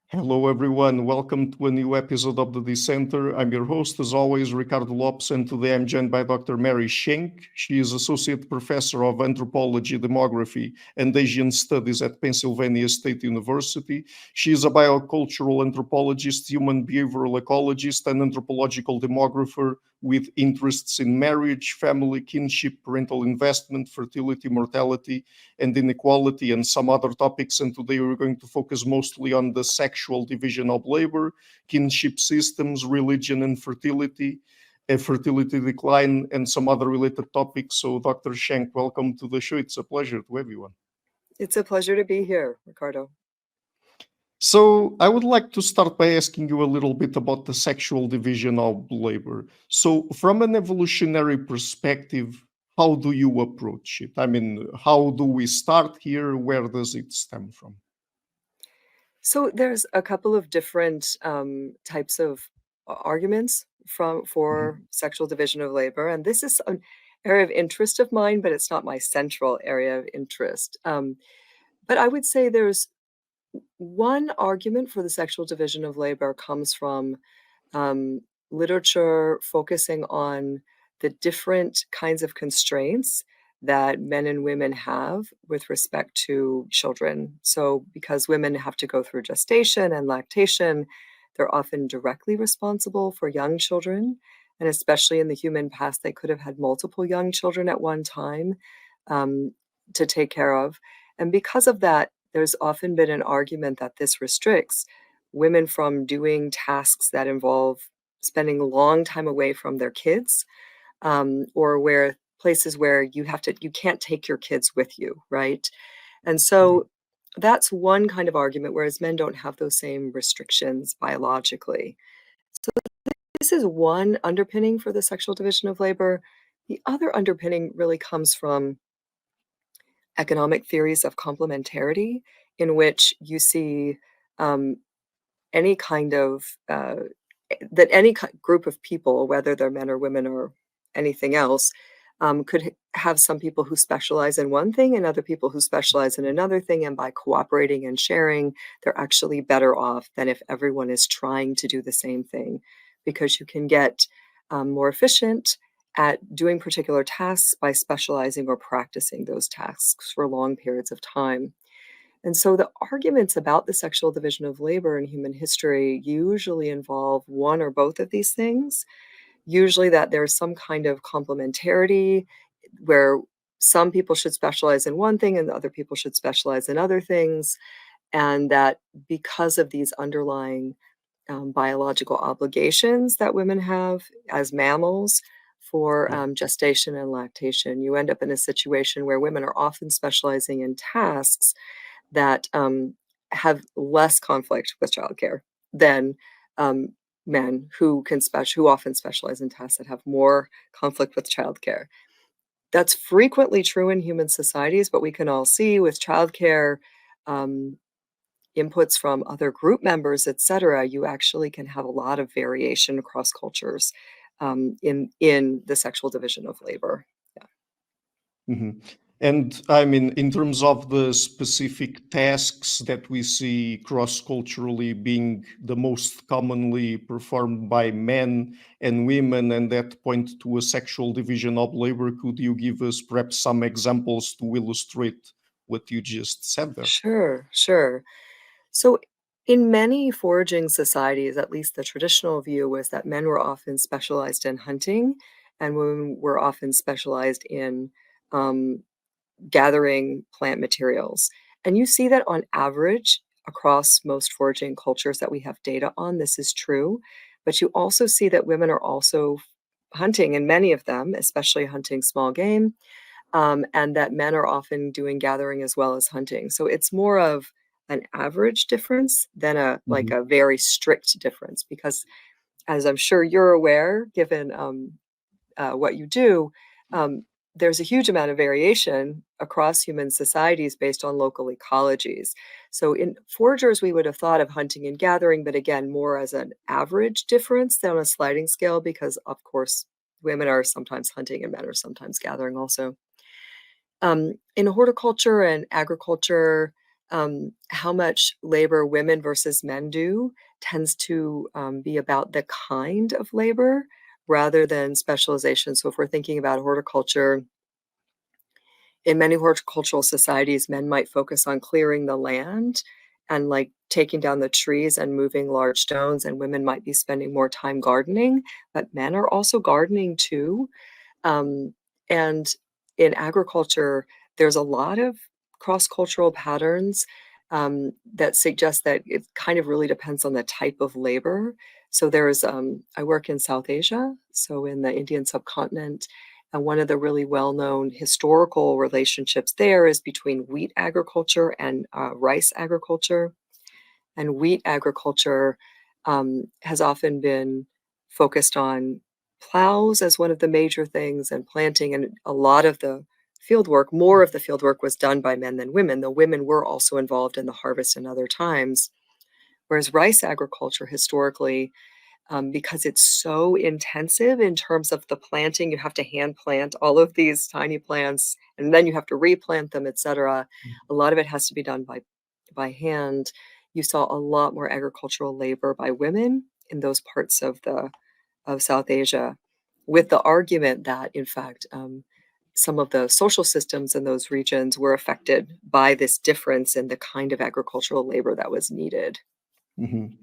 Hello, everyone. Welcome to a new episode of the Dissenter. I'm your host, as always, Ricardo Lopes, and today I'm joined by Dr. Mary Shenk. She is Associate Professor of Anthropology, Demography, and Asian Studies at Pennsylvania State University. She is a biocultural anthropologist, human behavioral ecologist, and anthropological demographer with interests in marriage, family, kinship, parental investment, fertility, mortality, and inequality, and some other topics. And today we're going to focus mostly on the sexual division of labor, kinship systems, religion and fertility, fertility decline, and some other related topics. So, Dr. Shenk, welcome to the show. It's a pleasure to everyone. It's a pleasure to be here, Ricardo. So I would like to start by asking you a little bit about the sexual division of labor. So from an evolutionary perspective, how do you approach it? I mean, how do we start here? Where does it stem from? So there's a couple of different types of arguments for sexual division of labor, and this is an area of interest of mine, but it's not my central area of interest. But I would say there's one argument for the sexual division of labor comes from literature focusing on the different kinds of constraints that men and women have with respect to children. So, because women have to go through gestation and lactation, they're often directly responsible for young children. And especially in the human past, they could have had multiple young children at one time um, to take care of. And because of that, there's often been an argument that this restricts women from doing tasks that involve spending a long time away from their kids, or where places where you can't take your kids with you, right? And so that's one kind of argument, whereas men don't have those same restrictions biologically. So this is one underpinning for the sexual division of labor. The other underpinning really comes from economic theories of complementarity, in which you see um, any kind of that any group of people, whether they're men or women or anything else, could have some people who specialize in one thing and other people who specialize in another thing. And by cooperating and sharing, they're actually better off than if everyone is trying to do the same thing, because you can get more efficient at doing particular tasks by specializing or practicing those tasks for long periods of time. And so the arguments about the sexual division of labor in human history usually involve one or both of these things. Usually that there's some kind of complementarity where some people should specialize in one thing and other people should specialize in other things. And that because of these underlying biological obligations that women have as mammals for Yeah. gestation and lactation, you end up in a situation where women are often specializing in tasks that have less conflict with childcare than um, men who often specialize in tasks that have more conflict with childcare. That's frequently true in human societies, but we can all see with childcare um, inputs from other group members, etc., you actually can have a lot of variation across cultures in the sexual division of labor. Yeah. Mhm. And I mean, in terms of the specific tasks that we see cross-culturally being the most commonly performed by men and women, and that point to a sexual division of labor, could you give us perhaps some examples to illustrate what you just said there? Sure, sure. So, in many foraging societies, at least the traditional view was that men were often specialized in hunting and women were often specialized in um, gathering plant materials. And you see that on average across most foraging cultures that we have data on, this is true. But you also see that women are also hunting in many of them, especially hunting small game, and that men are often doing gathering as well as hunting. So it's more of an average difference than a very strict difference, because as I'm sure you're aware, given what you do, um, there's a huge amount of variation across human societies based on local ecologies. So in foragers, we would have thought of hunting and gathering, but again, more as an average difference than on a sliding scale, because of course, women are sometimes hunting and men are sometimes gathering also. In horticulture and agriculture, how much labor women versus men do tends to be about the kind of labor rather than specialization. So if we're thinking about horticulture, in many horticultural societies, men might focus on clearing the land and like taking down the trees and moving large stones, and women might be spending more time gardening, but men are also gardening too. Um, and in agriculture, there's a lot of cross-cultural patterns that suggest that it kind of really depends on the type of labor. So I work in South Asia, so in the Indian subcontinent, and one of the really well-known historical relationships there is between wheat agriculture and rice agriculture. And wheat agriculture has often been focused on plows as one of the major things and planting, and a lot of the more of the field work was done by men than women. The women were also involved in the harvest in other times. Whereas rice agriculture historically, because it's so intensive in terms of the planting, you have to hand plant all of these tiny plants, and then you have to replant them, etc. A lot of it has to be done by hand. You saw a lot more agricultural labor by women in those parts of South Asia, with the argument that, in fact, some of the social systems in those regions were affected by this difference in the kind of agricultural labor that was needed. Mhm.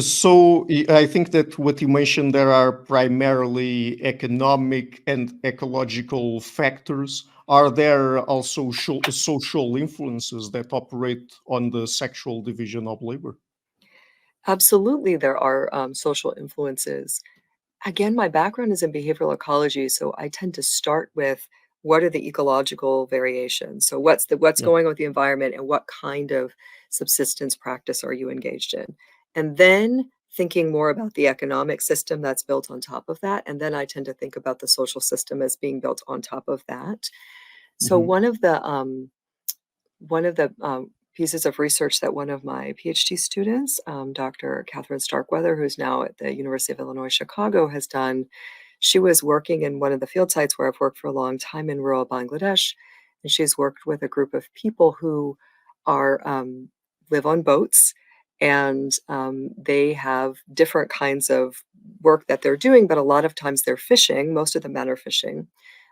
So I think that what you mentioned there are primarily economic and ecological factors. Are there also social influences that operate on the sexual division of labor? Absolutely, there are social influences. Again, my background is in behavioral ecology, so I tend to start with what are the ecological variations? So what's Yeah. going on with the environment and what kind of subsistence practice are you engaged in? And then thinking more about the economic system that's built on top of that. And then I tend to think about the social system as being built on top of that. So Mhm. one of the pieces of research that one of my PhD students, Dr. Catherine Starkweather, who's now at the University of Illinois Chicago, has done. She was working in one of the field sites where I've worked for a long time in rural Bangladesh, and she's worked with a group of people who are live on boats, and they have different kinds of work that they're doing, but a lot of times they're fishing. Most of the men are fishing,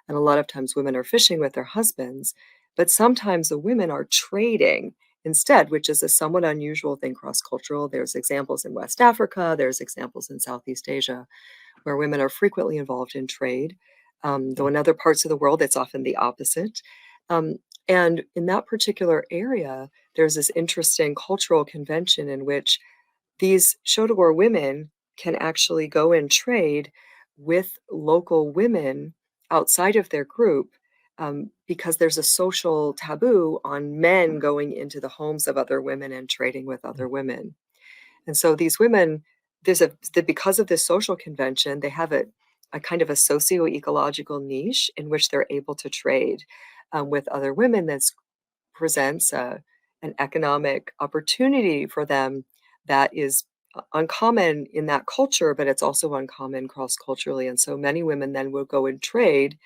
and a lot of times women are fishing with their husbands, but sometimes the women are trading instead, which is a somewhat unusual thing cross-cultural. There's examples in West Africa, there's examples in Southeast Asia where women are frequently involved in trade, though Yeah. in other parts of the world, it's often the opposite. Um, and in that particular area, there's this interesting cultural convention in which these Shodogor women can actually go and trade with local women outside of their group, because there's a social taboo on men going into the homes of other women and trading with other women. And so these women, because of this social convention, they have a kind of a socio-ecological niche in which they're able to trade with other women that presents an economic opportunity for them that is uncommon in that culture, but it's also uncommon cross-culturally. And so many women then will go and trade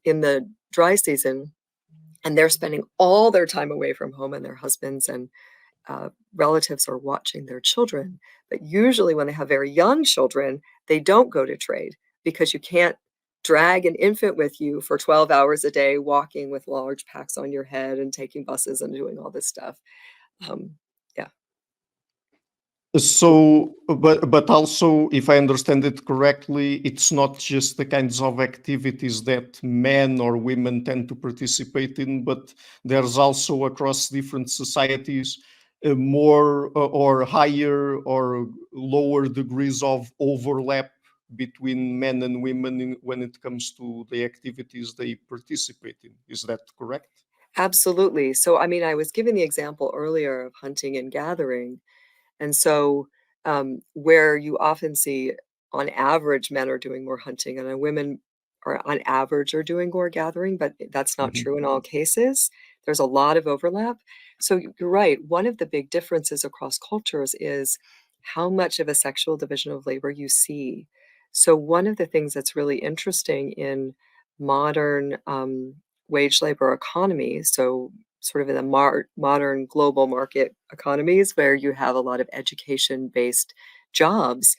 in the dry season, and they're spending all their time away from home, and their husbands and relatives are watching their children. But usually, when they have very young children, they don't go to trade because you can't drag an infant with you for 12 hours a day, walking with large packs on your head and taking buses and doing all this stuff. Um, yeah, So, but also, if I understand it correctly, it's not just the kinds of activities that men or women tend to participate in, but there's also across different societies more or higher or lower degrees of overlap between men and women when it comes to the activities they participate in. Is that correct? absolutely. So, I mean, I was giving the example earlier of hunting and gathering. And so, where you often see, on average, men are doing more hunting and women are on average are doing more gathering, but that's not Mhm. true in all cases. There's a lot of overlap. So you're right. One of the big differences across cultures is how much of a sexual division of labor you see. So one of the things that's really interesting in modern wage labor economy, so sort of in the modern global market economies where you have a lot of education-based jobs,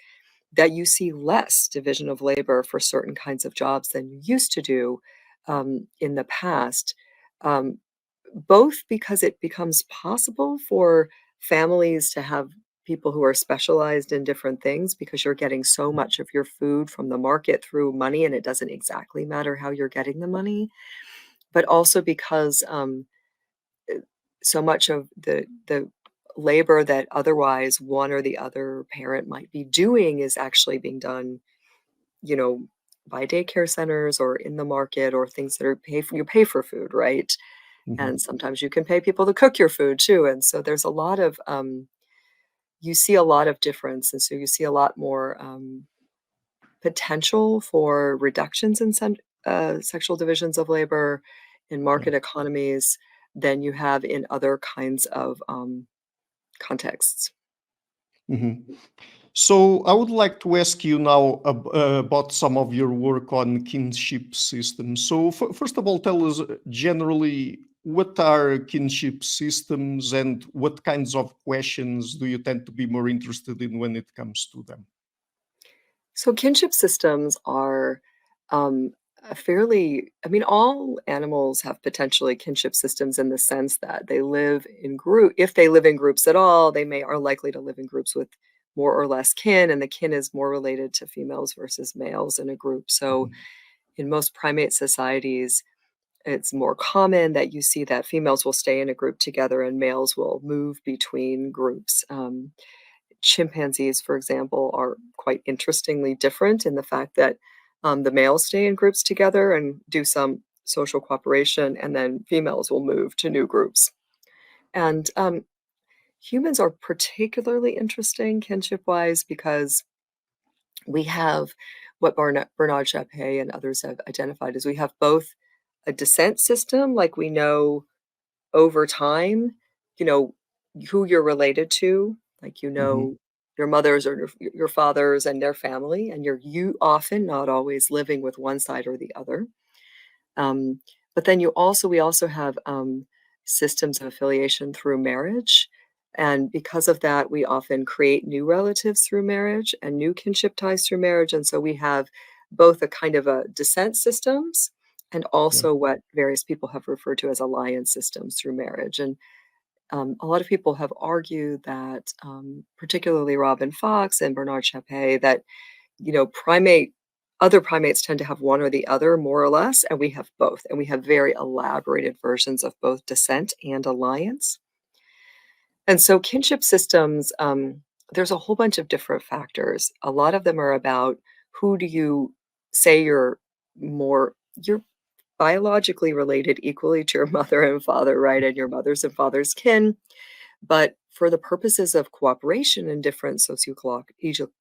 that you see less division of labor for certain kinds of jobs than you used to do in the past. Um, both because it becomes possible for families to have people who are specialized in different things because you're getting so much of your food from the market through money and it doesn't exactly matter how you're getting the money, but also because uh, so much of the labor that otherwise one or the other parent might be doing is actually being done, you know, by daycare centers or in the market or things that are you pay for food, right? Mhm. And sometimes you can pay people to cook your food too. And so there's a lot of you see a lot of difference, and so you see a lot more potential for reductions in sexual divisions of labor in Yeah. market economies than you have in other kinds of contexts. Mhm. So I would like to ask you now about some of your work on kinship systems. So first of all, tell us generally what are kinship systems and what kinds of questions do you tend to be more interested in when it comes to them? So kinship systems are a fairly, I mean, all animals have potentially kinship systems in the sense that they live in if they live in groups at all, they are likely to live in groups with more or less kin, and the kin is more related to females versus males in a group. So Mhm. in most primate societies, it's more common that you see that females will stay in a group together and males will move between groups. Chimpanzees, for example, are quite interestingly different in the fact that the males stay in groups together and do some social cooperation, and then females will move to new groups. And humans are particularly interesting kinship wise because we have what Bernard Chappé and others have identified is we have both a descent system, like we know over time, you know, who you're related to, like, you Mhm. know, your mothers or your fathers and their family, and you often, not always, living with one side or the other. Um, but then we also have systems of affiliation through marriage. And because of that, we often create new relatives through marriage and new kinship ties through marriage. And so we have both a kind of a descent systems and Yeah. also what various people have referred to as alliance systems through marriage. And a lot of people have argued that, particularly Robin Fox and Bernard Chappé, that you know, other primates tend to have one or the other more or less, and we have both, and we have very elaborated versions of both descent and alliance. And so kinship systems, there's a whole bunch of different factors. A lot of them are about who do you say you're biologically related equally to your mother and father, right? And your mother's and father's kin. But for the purposes of cooperation in different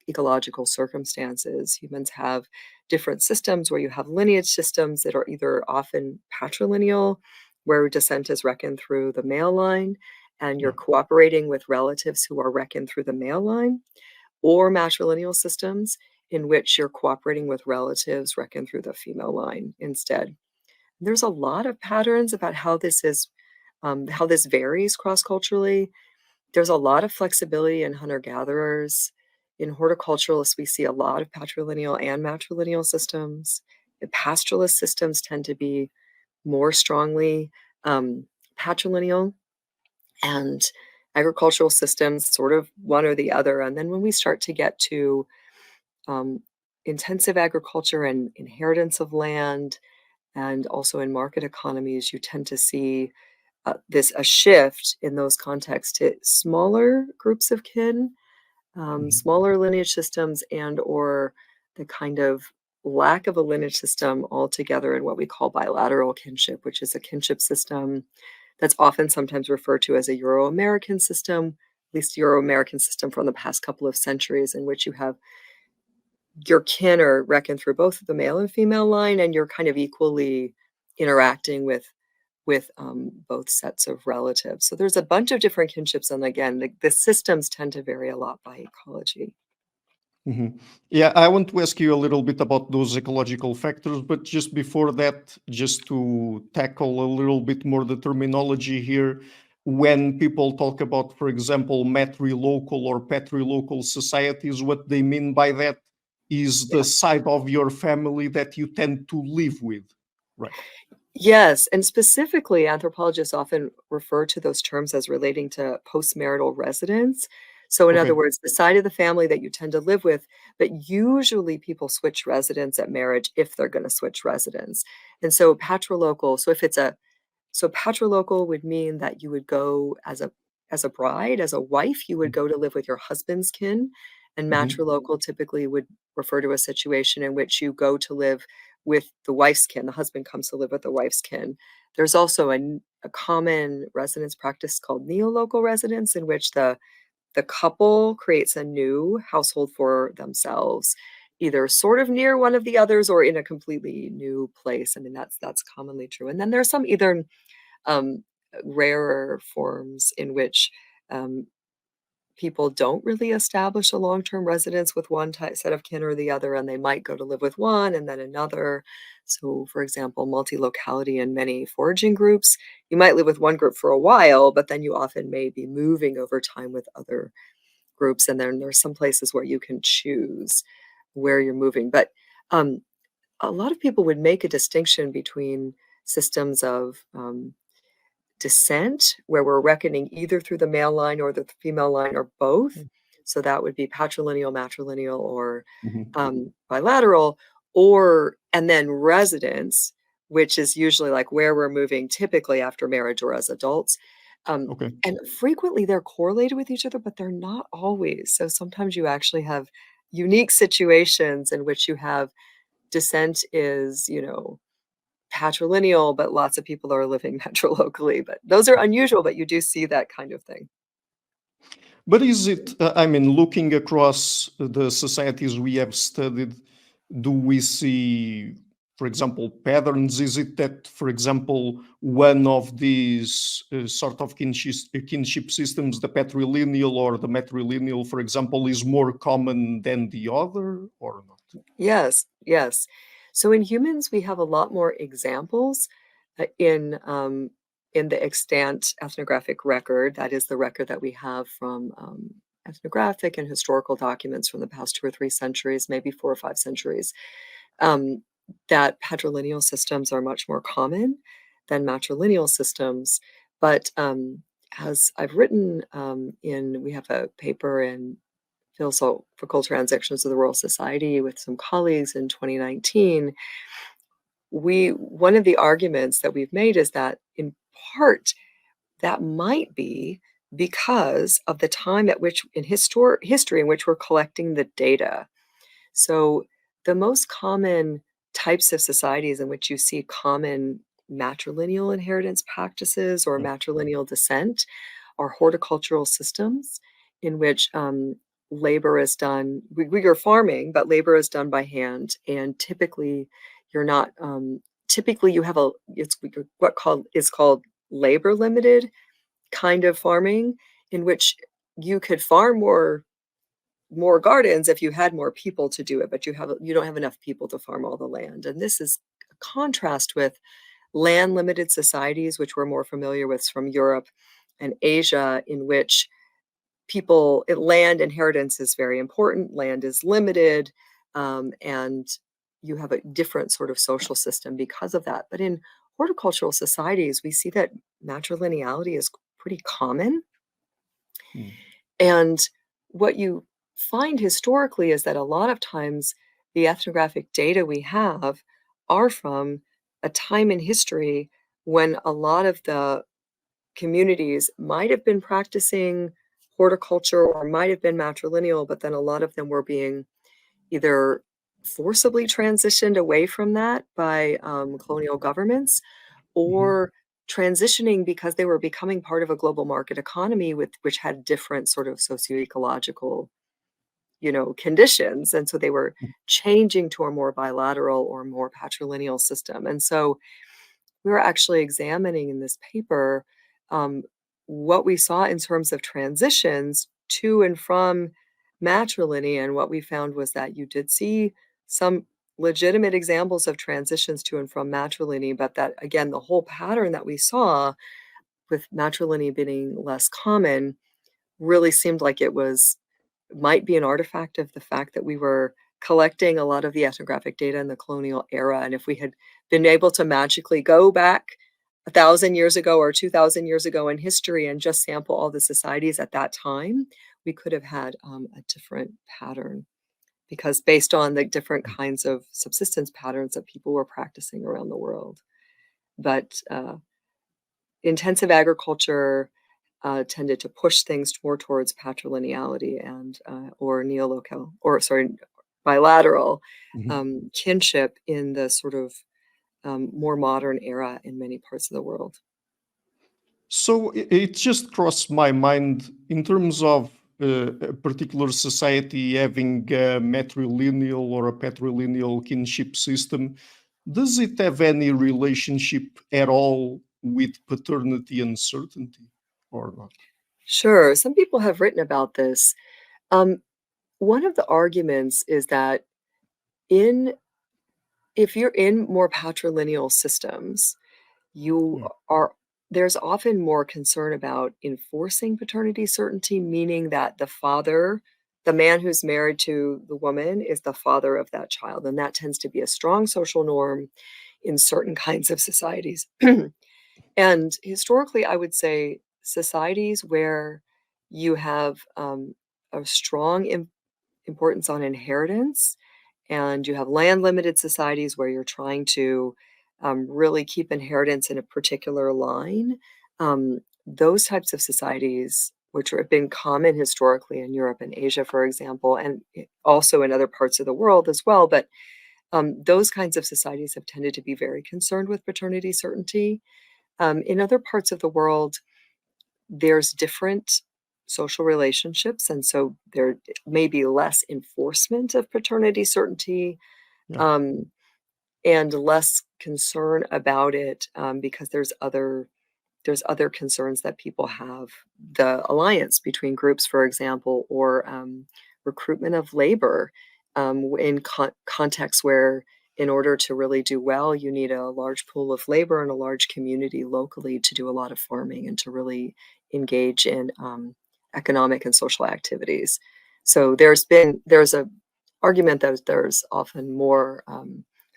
ecological circumstances, humans have different systems where you have lineage systems that are either often patrilineal, where descent is reckoned through the male line, and you're Yeah. cooperating with relatives who are reckoned through the male line, or matrilineal systems in which you're cooperating with relatives reckoned through the female line instead. There's a lot of patterns about how this varies cross-culturally. There's a lot of flexibility in hunter-gatherers. In horticulturalists, we see a lot of patrilineal and matrilineal systems. The pastoralist systems tend to be more strongly um, patrilineal, and agricultural systems sort of one or the other. And then when we start to get to um, intensive agriculture and inheritance of land, and also in market economies, you tend to see a shift in those contexts to smaller groups of kin, Mhm. smaller lineage systems, and or the kind of lack of a lineage system altogether in what we call bilateral kinship, which is a kinship system that's often sometimes referred to as a Euro-American system, at least Euro-American system from the past couple of centuries, in which you have your kin are reckoned through both the male and female line, and you're kind of equally interacting with both sets of relatives. So there's a bunch of different kinships, and again, the systems tend to vary a lot by ecology. Mhm. Yeah, I want to ask you a little bit about those ecological factors, but just before that, just to tackle a little bit more the terminology here, when people talk about, for example, matrilocal or patrilocal societies, what they mean by that is the Yeah. side of your family that you tend to live with, right? Yes, and specifically, anthropologists often refer to those terms as relating to postmarital residence. So, in other Okay. words, the side of the family that you tend to live with, but usually people switch residence at marriage if they're going to switch residence. And so, patrilocal, so if it's a so patrilocal would mean that you would go as a bride, as a wife, you would go to live with your husband's kin, and Mm-hmm. matrilocal typically would refer to a situation in which you go to live with the wife's kin. The husband comes to live with the wife's kin. There's also a common residence practice called neolocal residence, in which the couple creates a new household for themselves, either sort of near one of the others or in a completely new place. I mean, that's commonly true. And then there's some either um, rarer forms in which um, people don't really establish a long-term residence with one set of kin or the other, and they might go to live with one and then another. So, for example, multi-locality in many foraging groups, you might live with one group for a while, but then you often may be moving over time with other groups, and then there's some places where you can choose where you're moving. But um, a lot of people would make a distinction between systems of descent, where we're reckoning either through the male line or the female line or both. So that would be patrilineal, matrilineal, or Mm-hmm. bilateral, or and then residence, which is usually like where we're moving typically after marriage or as adults. Okay. And frequently they're correlated with each other, but they're not always. So sometimes you actually have unique situations in which you have descent is, patrilineal, but lots of people are living matrilocally, but those are unusual, but you do see that kind of thing. But is it, I mean, looking across the societies we have studied, do we see, for example, patterns? Is it that, for example, one of these sort of kinship systems, the patrilineal or the matrilineal, for example, is more common than the other or not? Yes, yes. So in humans, we have a lot more examples in the extant ethnographic record. That is the record that we have from ethnographic and historical documents from the past 2 or 3 centuries, maybe 4 or 5 centuries. Um, that patrilineal systems are much more common than matrilineal systems. But as I've written we have a paper in philosophical transactions of the Royal Society with some colleagues in 2019, one of the arguments that we've made is that in part that might be because of the time at which in history in which we're collecting the data. So the most common types of societies in which you see common matrilineal inheritance practices or Yeah. matrilineal descent are horticultural systems in which labor is done. We are farming, but labor is done by hand, and typically you're not. Typically, you have what called is called labor limited kind of farming, in which you could farm more gardens if you had more people to do it, but you don't have enough people to farm all the land. And this is a contrast with land limited societies, which we're more familiar with from Europe and Asia, in which land inheritance is very important, land is limited, and you have a different sort of social system because of that. But in horticultural societies, we see that matrilineality is pretty common. Mm. And what you find historically is that a lot of times the ethnographic data we have are from a time in history when a lot of the communities might have been practicing horticulture or might have been matrilineal, but then a lot of them were being either forcibly transitioned away from that by colonial governments Mhm. or transitioning because they were becoming part of a global market economy which had different sort of socio-ecological conditions, and so they were changing to a more bilateral or more patrilineal system. And so we were actually examining in this paper um, what we saw in terms of transitions to and from matrilineal, and what we found was that you did see some legitimate examples of transitions to and from matrilineal, but that again, the whole pattern that we saw with matrilineal being less common really seemed like it might be an artifact of the fact that we were collecting a lot of the ethnographic data in the colonial era, and if we had been able to magically go back 1,000 years ago or 2,000 years ago in history and just sample all the societies at that time, we could have had a different pattern because based on the different kinds of subsistence patterns that people were practicing around the world. But intensive agriculture tended to push things more towards patrilineality and or neolocal, or sorry, bilateral Mhm. kinship in the sort of more modern era in many parts of the world. So it just crossed my mind in terms of a particular society having a matrilineal or a patrilineal kinship system. Does it have any relationship at all with paternity uncertainty or not? Sure, some people have written about this. Um, one of the arguments is that in if you're in more patrilineal systems, you Yeah. are there's often more concern about enforcing paternity certainty, meaning that the man who's married to the woman is the father of that child, and that tends to be a strong social norm in certain kinds of societies. And historically, I would say societies where you have a strong importance on inheritance, and you have land limited societies where you're trying to really keep inheritance in a particular line. Those types of societies, which have been common historically in Europe and Asia, for example, and also in other parts of the world as well, but those kinds of societies have tended to be very concerned with paternity certainty. In other parts of the world, there's different social relationships, and so there may be less enforcement of paternity certainty, Yeah. um, and less concern about it, because there's other concerns that people have. The alliance between groups, for example, or recruitment of labor in contexts where, in order to really do well, you need a large pool of labor and a large community locally to do a lot of farming and to really engage in economic and social activities. So there's a argument that there's often more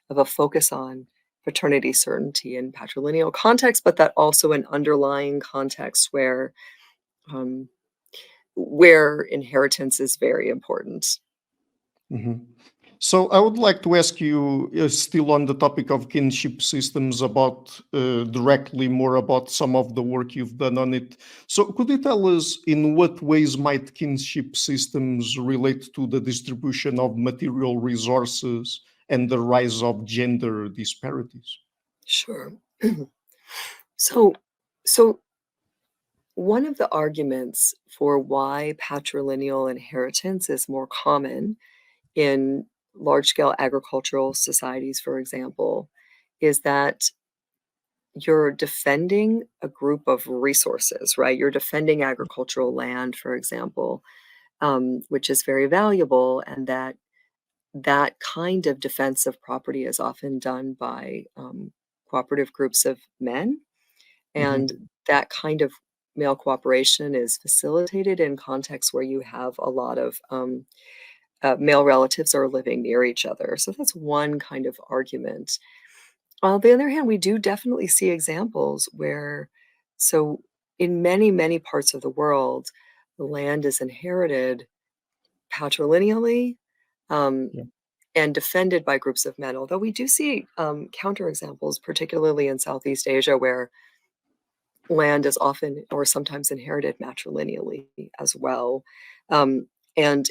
of a focus on paternity certainty in patrilineal context, but that also an underlying context um, where inheritance is very important. Mhm. So I would like to ask you, still on the topic of kinship systems, about directly more about some of the work you've done on it. So could you tell us in what ways might kinship systems relate to the distribution of material resources and the rise of gender disparities? Sure. So, so one of the arguments for why patrilineal inheritance is more common in large-scale agricultural societies, for example, is that you're defending a group of resources, right? You're defending agricultural land, for example, which is very valuable, and that kind of defense of property is often done by cooperative groups of men, and Mhm. that kind of male cooperation is facilitated in contexts where you have a lot of male relatives are living near each other. So that's one kind of argument. On the other hand, we do definitely see examples where, so in many, many parts of the world, the land is inherited patrilineally, um, Yeah. and defended by groups of men. Although we do see counterexamples, particularly in Southeast Asia, where land is often or sometimes inherited matrilineally as well. And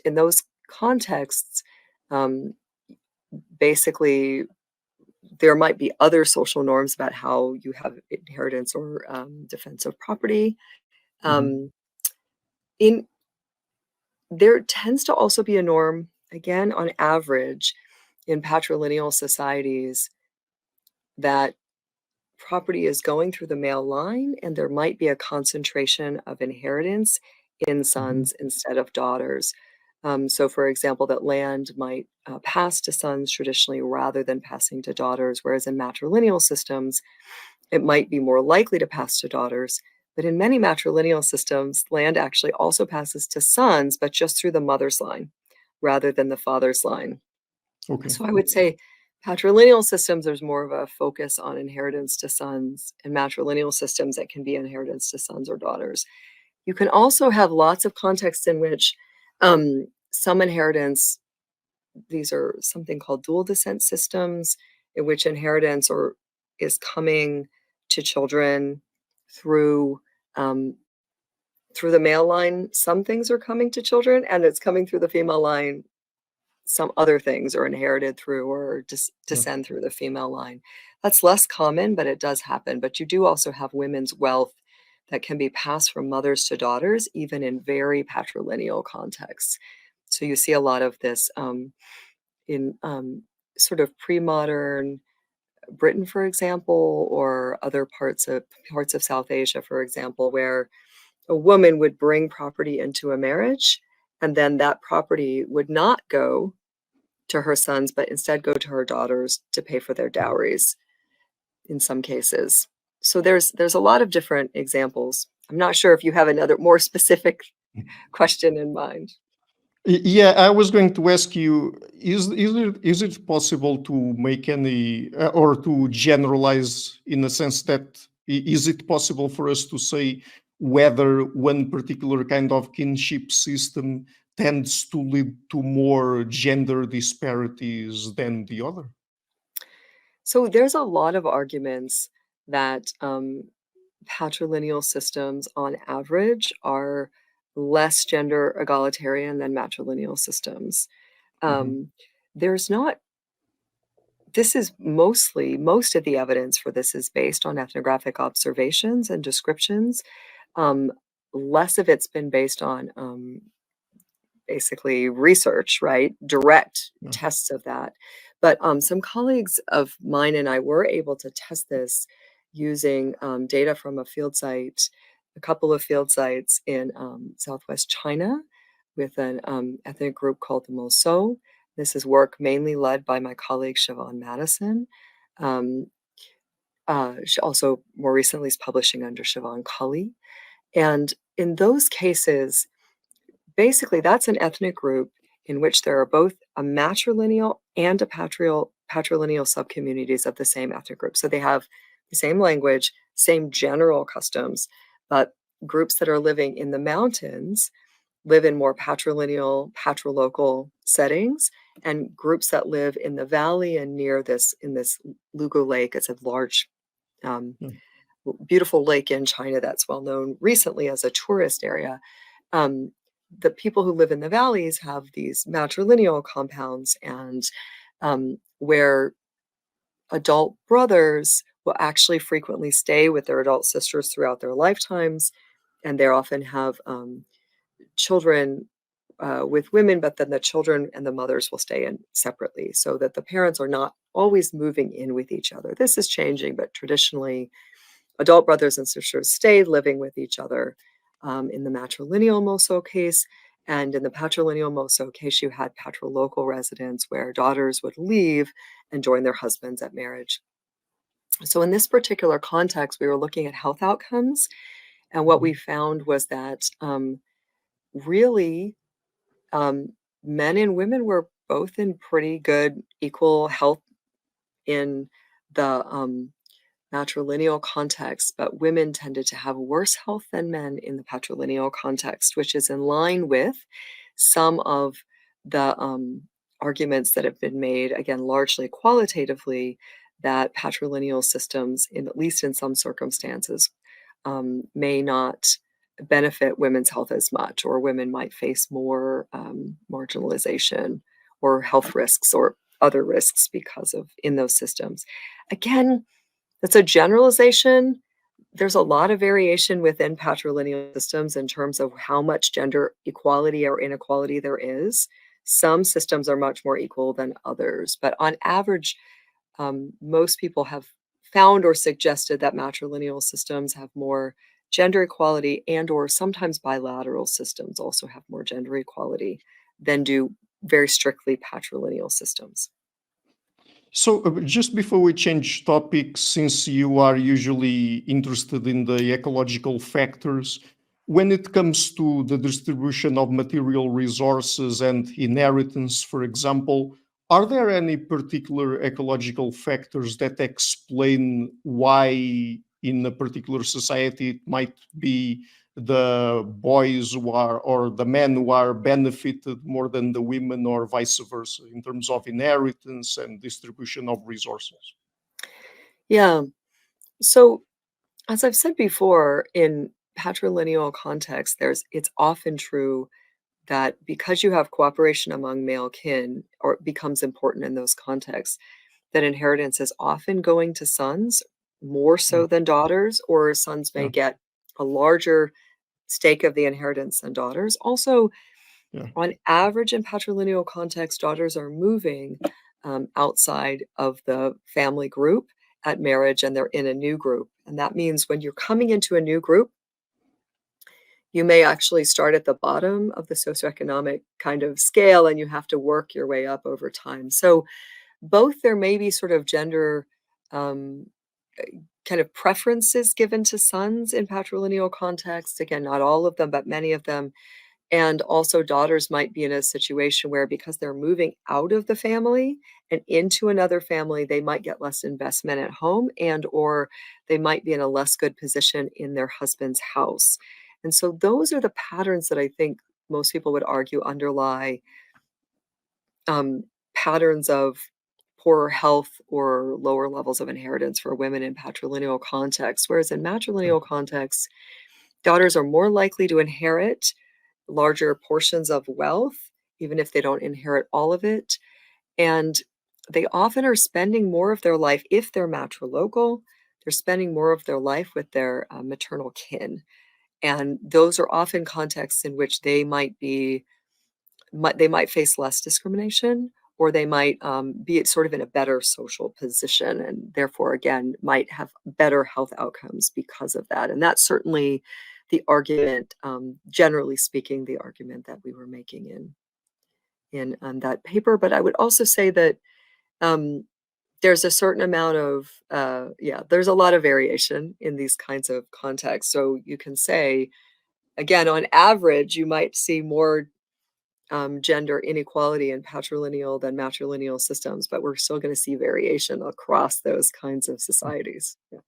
in those contexts, um, basically, there might be other social norms about how you have inheritance or defense of property. Mhm. Um, in There tends to also be a norm, again, on average, in patrilineal societies that property is going through the male line, and there might be a concentration of inheritance in Mhm. sons instead of daughters. So, for example, that land might pass to sons traditionally rather than passing to daughters, whereas in matrilineal systems, it might be more likely to pass to daughters. But in many matrilineal systems, land actually also passes to sons, but just through the mother's line rather than the father's line. Okay. So I would say patrilineal systems, there's more of a focus on inheritance to sons, and matrilineal systems, that can be inheritance to sons or daughters. You can also have lots of contexts in which some inheritance, these are something called dual descent systems, in which inheritance or is coming to children through um, through the male line. Some things are coming to children, and it's coming through the female line. Some other things are inherited through or Yeah. descend through the female line. That's less common, but it does happen. But you do also have women's wealth that can be passed from mothers to daughters, even in very patrilineal contexts. So you see a lot of this in sort of pre-modern Britain, for example, or other parts of South Asia, for example, where a woman would bring property into a marriage, and then that property would not go to her sons, but instead go to her daughters to pay for their dowries in some cases. So there's a lot of different examples. I'm not sure if you have another more specific question in mind. Yeah, I was going to ask you, is it possible to make any or to generalize in a sense that is it possible for us to say whether one particular kind of kinship system tends to lead to more gender disparities than the other? So there's a lot of arguments that patrilineal systems on average are less gender egalitarian than matrilineal systems. Mhm. Um, there's not, this is mostly, most of the evidence for this is based on ethnographic observations and descriptions. Um, Less of it's been based on basically research, right? Direct Yeah. tests of that. But some colleagues of mine and I were able to test this using data from a field site, a couple of field sites in Southwest China with an ethnic group called the Moso. This is work mainly led by my colleague Siobhan Madison. Um, she also more recently is publishing under Siobhan Cully. And in those cases, basically, that's an ethnic group in which there are both a matrilineal and a patrilineal subcommunities of the same ethnic group. So they have the same language, same general customs, but groups that are living in the mountains live in more patrilineal, patrilocal settings, and groups that live in the valley and near this in this Lugu Lake. It's a large, um, Yeah. beautiful lake in China that's well known recently as a tourist area. um, the people who live in the valleys have these matrilineal compounds, and where adult brothers will actually frequently stay with their adult sisters throughout their lifetimes, and they often have children with women, but then the children and the mothers will stay in separately so that the parents are not always moving in with each other. This is changing, but traditionally adult brothers and sisters stayed living with each other in the matrilineal Moso case. And in the patrilineal Moso case, you had patrilocal residents where daughters would leave and join their husbands at marriage. So in this particular context, we were looking at health outcomes. And what we Mhm. found was that really um, men and women were both in pretty good equal health in the matrilineal context, but women tended to have worse health than men in the patrilineal context, which is in line with some of the arguments that have been made, again, largely qualitatively, that patrilineal systems, in at least in some circumstances, may not benefit women's health as much, or women might face more marginalization or health risks or other risks because of in those systems. Again, that's a generalization. There's a lot of variation within patrilineal systems in terms of how much gender equality or inequality there is. Some systems are much more equal than others, but on average, most people have found or suggested that matrilineal systems have more gender equality, and or sometimes bilateral systems also have more gender equality than do very strictly patrilineal systems. So, just before we change topics, since you are usually interested in the ecological factors, when it comes to the distribution of material resources and inheritance, for example, are there any particular ecological factors that explain why in a particular society it might be the boys who are or the men who are benefited more than the women or vice versa in terms of inheritance and distribution of resources? Yeah. So, as I've said before, in patrilineal context, it's often true that because you have cooperation among male kin, or it becomes important in those contexts, that inheritance is often going to sons more Mm, so than daughters, or sons may yeah, get a larger stake of the inheritance than daughters. Also, yeah, on average, in patrilineal context, daughters are moving outside of the family group at marriage and they're in a new group. And that means when you're coming into a new group, you may actually start at the bottom of the socioeconomic kind of scale and you have to work your way up over time. So, both there may be sort of gender um, kind of preferences given to sons in patrilineal context. Again, not all of them, but many of them. And also, daughters might be in a situation where because they're moving out of the family and into another family, they might get less investment at home and or they might be in a less good position in their husband's house. And so those are the patterns that I think most people would argue underlie um, patterns of poorer health or lower levels of inheritance for women in patrilineal contexts. Whereas in yeah. matrilineal contexts, daughters are more likely to inherit larger portions of wealth, even if they don't inherit all of it. And they often are spending more of their life, if they're matrilocal, they're spending more of their life with their maternal kin. And those are often contexts in which they might face less discrimination, or they might be sort of in a better social position, and therefore, again, might have better health outcomes because of that. And that's certainly the argument, generally speaking, the argument that we were making in that paper. But I would also say that um, there's a certain amount of yeah, there's a lot of variation in these kinds of contexts. So you can say, again, on average, you might see more gender inequality in patrilineal than matrilineal systems, but we're still going to see variation across those kinds of societies. Yeah.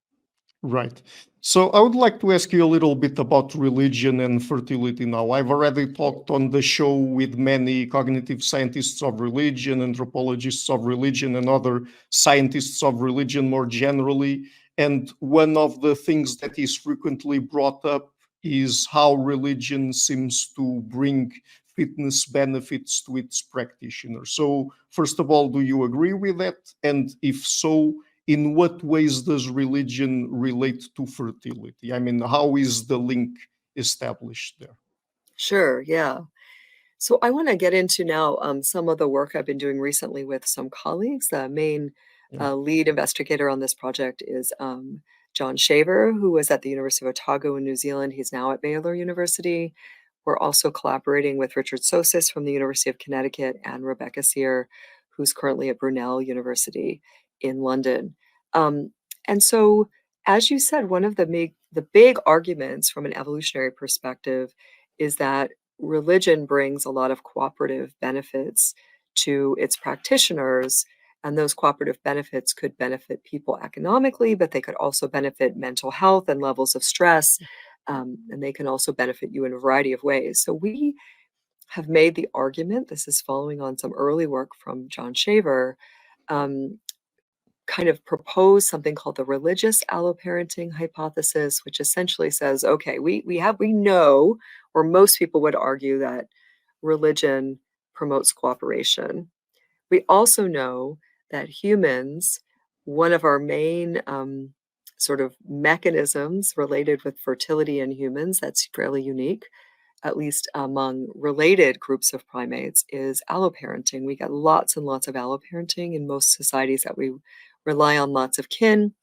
Right. So I would like to ask you a little bit about religion and fertility now. I've already talked on the show with many cognitive scientists of religion, anthropologists of religion, and other scientists of religion more generally. And one of the things that is frequently brought up is how religion seems to bring fitness benefits to its practitioners. So, first of all, do you agree with that? And if so, in what ways does religion relate to fertility? I mean, how is the link established there? Sure. Yeah. So I want to get into now some of the work I've been doing recently with some colleagues. The main Yeah, lead investigator on this project is John Shaver, who was at the University of Otago in New Zealand. He's now at Baylor University. We're also collaborating with Richard Sosis from the University of Connecticut and Rebecca Sear, who's currently at Brunel University in London. Um, and so, as you said, one of the big arguments from an evolutionary perspective is that religion brings a lot of cooperative benefits to its practitioners, and those cooperative benefits could benefit people economically, but they could also benefit mental health and levels of stress, and they can also benefit you in a variety of ways. So we have made the argument, this is following on some early work from John Shaver, um, kind of propose something called the religious alloparenting hypothesis, which essentially says, okay, we know, or most people would argue that religion promotes cooperation. We also know that humans, one of our main sort of mechanisms related with fertility in humans that's fairly unique, at least among related groups of primates, is alloparenting. We get lots and lots of alloparenting in most societies that we rely on lots of kin,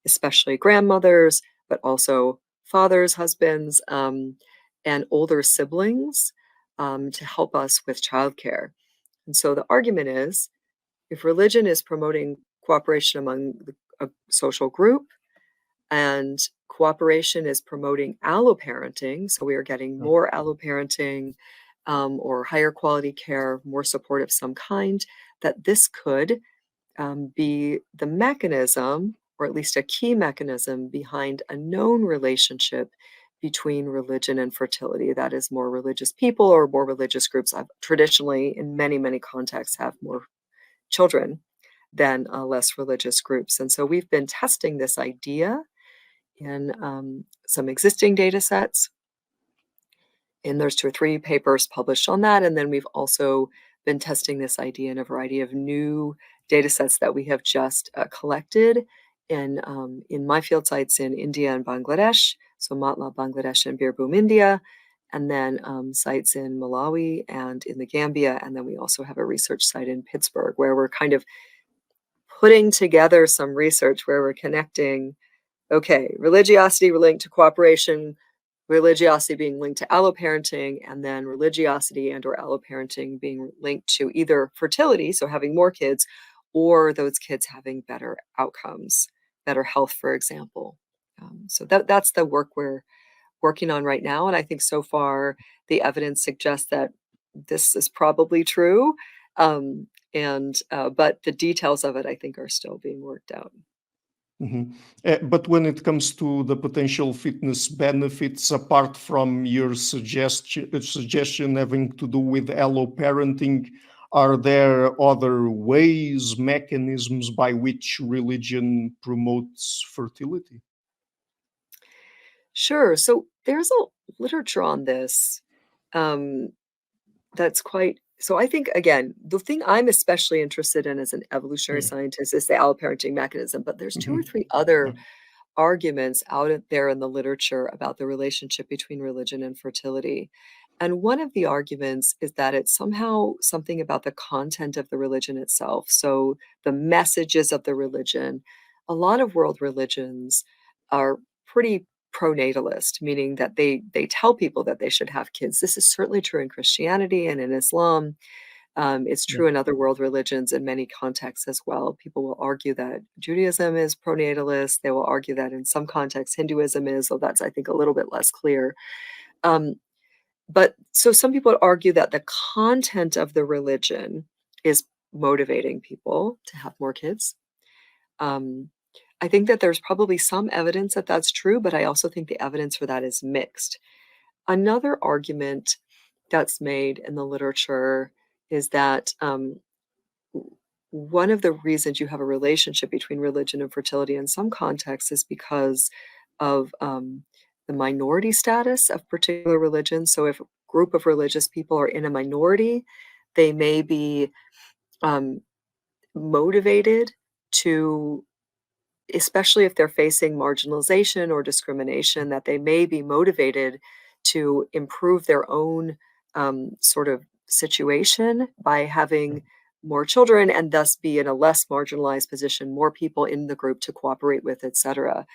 especially grandmothers, but also fathers, husbands, and older siblings. to help us with childcare. And so the argument is, if religion is promoting cooperation among a social group, and cooperation is promoting alloparenting, so we are getting more alloparenting, or higher quality care, more support of some kind, that this could be the mechanism, or at least a key mechanism, behind a known relationship between religion and fertility. That is, more religious people or more religious groups have traditionally, in many, many contexts, have more children than less religious groups. And so we've been testing this idea in some existing data sets. And there's 2 or 3 papers published on that. And then we've also been testing this idea in a variety of new data sets that we have just collected in my field sites in India and Bangladesh, so Matla, Bangladesh, and Birbhum, India, and then sites in Malawi and in the Gambia. And then we also have a research site in Pittsburgh, where we're kind of putting together some research where we're connecting, okay, religiosity linked to cooperation, religiosity being linked to alloparenting, and then religiosity and or alloparenting being linked to either fertility, so having more kids, or those kids having better outcomes, better health, for example. So that's the work we're working on right now. And I think so far the evidence suggests that this is probably true. But the details of it, I think, are still being worked out. But when it comes to the potential fitness benefits, apart from your suggestion having to do with alloparenting, are there other ways, mechanisms by which religion promotes fertility? Sure. So there's a literature on this that's quite. So I think, again, the thing I'm especially interested in as an evolutionary Yeah. scientist is the alloparenting mechanism, but there's 2 or Mhm. 3 Yeah. other arguments there in the literature about the relationship between religion and fertility. And one of the arguments is that it's somehow something about the content of the religion itself. So the messages of the religion. A lot of world religions are pretty pronatalist, meaning that they tell people that they should have kids. This is certainly true in Christianity and in Islam. It's Yeah. true in other world religions in many contexts as well. People will argue that Judaism is pronatalist. They will argue that in some contexts Hinduism is, though that's, I think, a little bit less clear. Um, but so some people would argue that the content of the religion is motivating people to have more kids. Um, I think that there's probably some evidence that that's true, but I also think the evidence for that is mixed. Another argument that's made in the literature is that one of the reasons you have a relationship between religion and fertility in some contexts is because of the minority status of particular religions. So if a group of religious people are in a minority, they may be um, motivated to, especially if they're facing marginalization or discrimination, that they may be motivated to improve their own sort of situation by having more children and thus be in a less marginalized position, more people in the group to cooperate with, etc.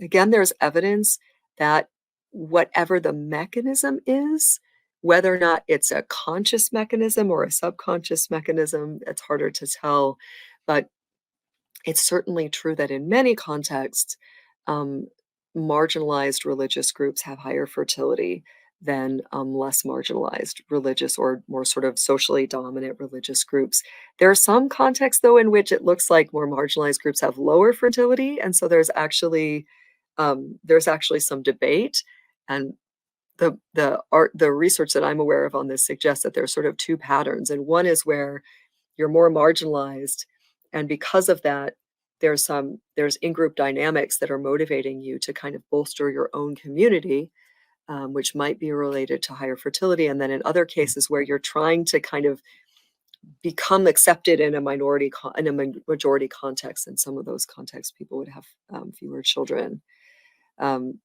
Again, there's evidence that whatever the mechanism is, whether or not it's a conscious mechanism or a subconscious mechanism, it's harder to tell. But it's certainly true that in many contexts, um, marginalized religious groups have higher fertility than less marginalized religious or more sort of socially dominant religious groups. There are some contexts, though, in which it looks like more marginalized groups have lower fertility, and so there's actually some debate. And the research that I'm aware of on this suggests that there's sort of 2 patterns, and one is where you're more marginalized, and because of that, there's in-group dynamics that are motivating you to kind of bolster your own community, which might be related to higher fertility. And then in other cases where you're trying to kind of become accepted in a majority context, in some of those contexts, people would have fewer children. Um,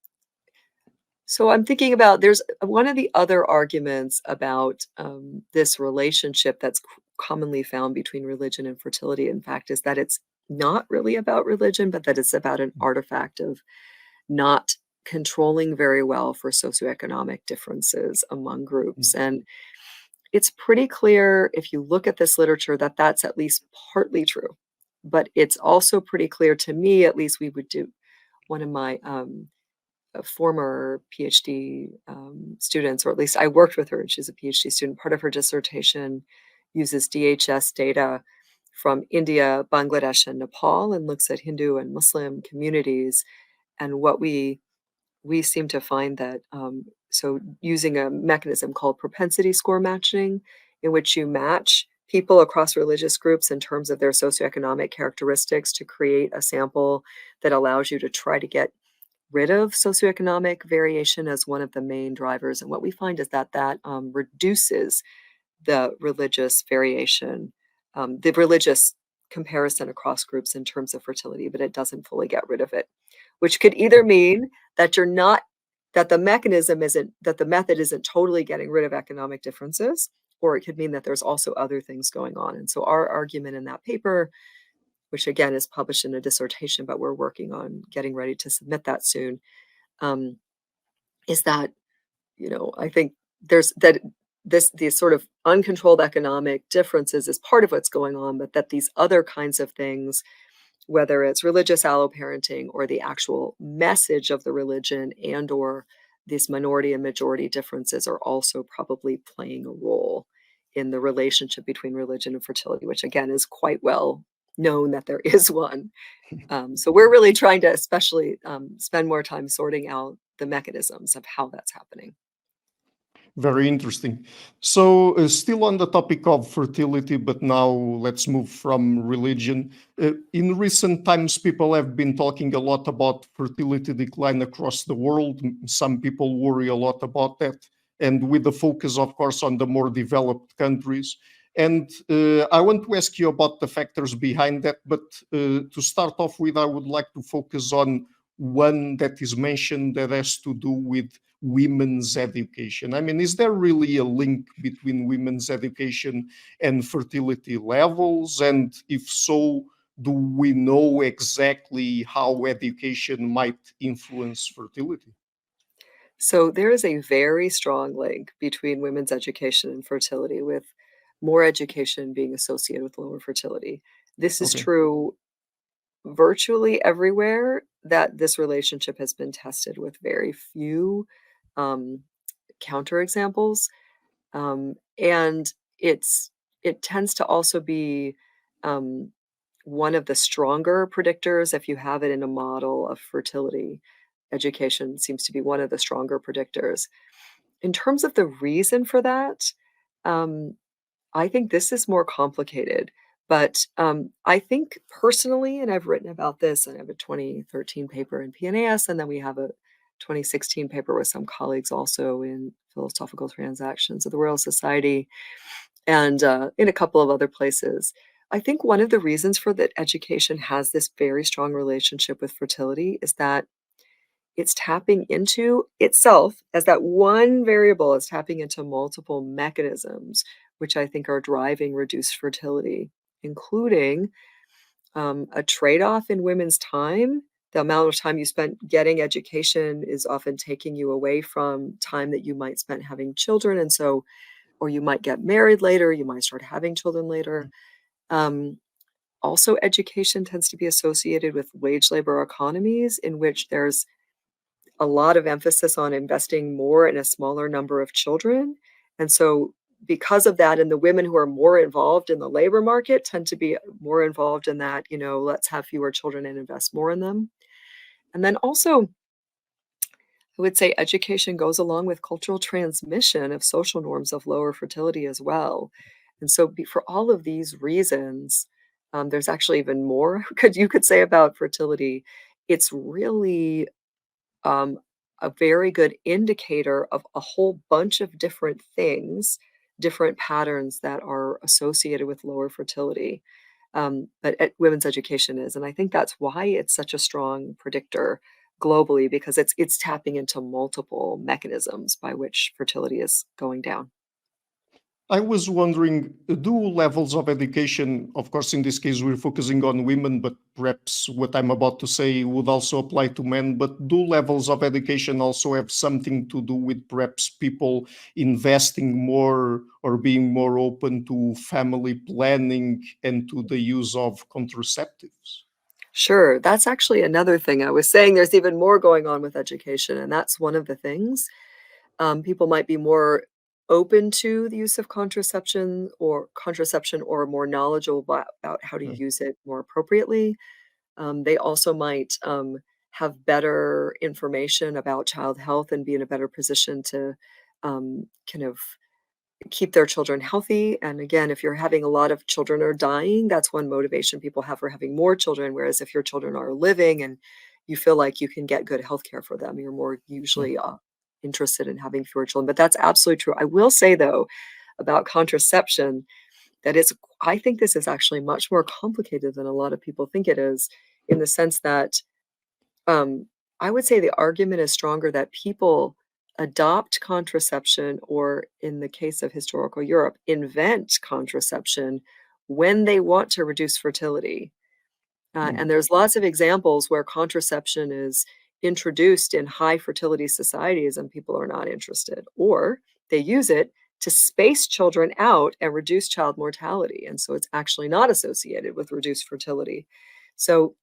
So I'm thinking about, there's one of the other arguments about this relationship that's commonly found between religion and fertility, in fact, is that it's not really about religion, but that it's about an artifact of not controlling very well for socioeconomic differences among groups. And It's pretty clear if you look at this literature that that's at least partly true. But it's also pretty clear to me, at least we would do one of my former PhD students, or at least I worked with her, and she's a PhD student. Part of her dissertation uses DHS data from India, Bangladesh, and Nepal, and looks at Hindu and Muslim communities. And what we seem to find that so using a mechanism called propensity score matching, in which you match people across religious groups in terms of their socioeconomic characteristics to create a sample that allows you to try to get rid of socioeconomic variation as one of the main drivers. And what we find is that reduces the religious variation, the religious comparison across groups in terms of fertility, but it doesn't fully get rid of it, which could either mean that you're not that the mechanism isn't that the method isn't totally getting rid of economic differences, or it could mean that there's also other things going on. And so our argument in that paper, which again is published in a dissertation, but we're working on getting ready to submit that soon, um, is that, I think there's that these sort of uncontrolled economic differences is part of what's going on, but that these other kinds of things, whether it's religious alloparenting or the actual message of the religion and or these minority and majority differences, are also probably playing a role in the relationship between religion and fertility, which again is quite well known that there is one. So we're really trying to especially spend more time sorting out the mechanisms of how that's happening. Very interesting. So, still on the topic of fertility, but now let's move from religion. In recent times, people have been talking a lot about fertility decline across the world. Some people worry a lot about that, and with the focus, of course, on the more developed countries. And I want to ask you about the factors behind that. But to start off with, I would like to focus on one that is mentioned that has to do with women's education. I mean, is there really a link between women's education and fertility levels? And if so, do we know exactly how education might influence fertility? So there is a very strong link between women's education and fertility, with more education being associated with lower fertility. This is Okay. true virtually everywhere that this relationship has been tested, with very few um, counterexamples. And it tends to also be um, one of the stronger predictors if you have it in a model of fertility. Education seems to be one of the stronger predictors. In terms of the reason for that, um, I think this is more complicated. But I think personally, and I've written about this, and I have a 2013 paper in PNAS, and then we have a 2016 paper with some colleagues also in Philosophical Transactions of the Royal Society, and in a couple of other places. I think one of the reasons for that education has this very strong relationship with fertility is that it's tapping into itself, as that one variable is tapping into multiple mechanisms, which I think are driving reduced fertility, including a trade-off in women's time. The amount of time you spent getting education is often taking you away from time that you might spend having children. And so, or you might get married later, you might start having children later. Um, Also, education tends to be associated with wage labor economies in which there's a lot of emphasis on investing more in a smaller number of children. And so because of that, and the women who are more involved in the labor market tend to be more involved in that, let's have fewer children and invest more in them. And then also, I would say education goes along with cultural transmission of social norms of lower fertility as well. And so, for all of these reasons, there's actually even more you could say about fertility. It's really um, a very good indicator of a whole bunch of different things, different patterns that are associated with lower fertility. But women's education is, and I think that's why it's such a strong predictor globally, because it's tapping into multiple mechanisms by which fertility is going down. I was wondering, do levels of education, of course, in this case, we're focusing on women, but perhaps what I'm about to say would also apply to men, but do levels of education also have something to do with perhaps people investing more or being more open to family planning and to the use of contraceptives? Sure, that's actually another thing I was saying. There's even more going on with education, and that's one of the things. People might be more open to the use of contraception or more knowledgeable about how to Yeah. use it more appropriately. They also might have better information about child health and be in a better position to kind of keep their children healthy. And again, if you're having a lot of children are dying, that's one motivation people have for having more children. Whereas if your children are living and you feel like you can get good health care for them, you're more Yeah. usually interested in having fewer children. But that's absolutely true. I will say, though, about contraception, that it's, I think this is actually much more complicated than a lot of people think it is, in the sense that um, I would say the argument is stronger that people adopt contraception, or in the case of historical Europe, invent contraception when they want to reduce fertility. Mm. And there's lots of examples where contraception is introduced in high fertility societies and people are not interested, or they use it to space children out and reduce child mortality. And so it's actually not associated with reduced fertility. So,